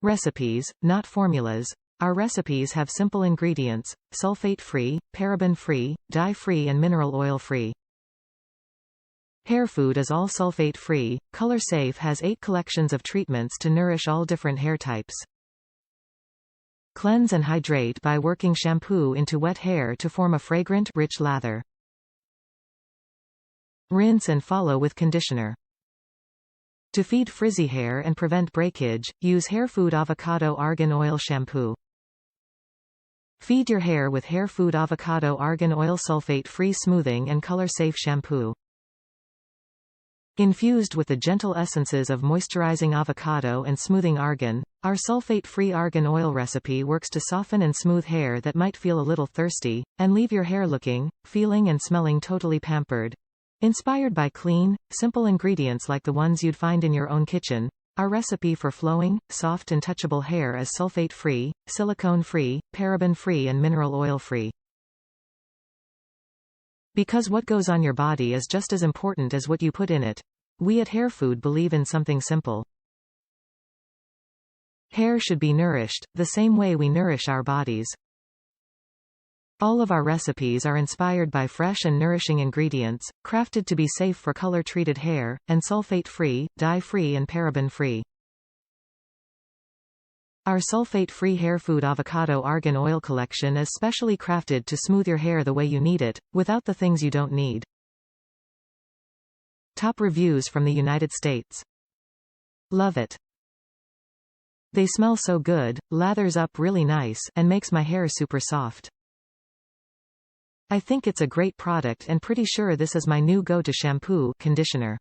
Recipes, not formulas. Our recipes have simple ingredients: sulfate-free, paraben-free, dye-free and mineral oil-free. Hair food is all sulfate-free, color-safe, has 8 collections of treatments to nourish all different hair types. Cleanse and hydrate by working shampoo into wet hair to form a fragrant, rich lather. Rinse and follow with conditioner. To feed frizzy hair and prevent breakage, use Hair Food Avocado Argan Oil Shampoo. Feed your hair with Hair Food Avocado Argan Oil Sulfate-Free Smoothing and Color-Safe Shampoo. Infused with the gentle essences of moisturizing avocado and smoothing argan, our sulfate-free argan oil recipe works to soften and smooth hair that might feel a little thirsty, and leave your hair looking, feeling and smelling totally pampered. Inspired by clean, simple ingredients like the ones you'd find in your own kitchen, our recipe for flowing, soft and touchable hair is sulfate-free, silicone-free, paraben-free and mineral oil-free. Because what goes on your body is just as important as what you put in it. We at Hair Food believe in something simple. Hair should be nourished, the same way we nourish our bodies. All of our recipes are inspired by fresh and nourishing ingredients, crafted to be safe for color-treated hair, and sulfate-free, dye-free and paraben-free. Our sulfate-free Hair Food Avocado Argan Oil collection is specially crafted to smooth your hair the way you need it, without the things you don't need. Top reviews from the United States. Love it. They smell so good, lathers up really nice, and makes my hair super soft. I think it's a great product and pretty sure this is my new go-to shampoo, conditioner.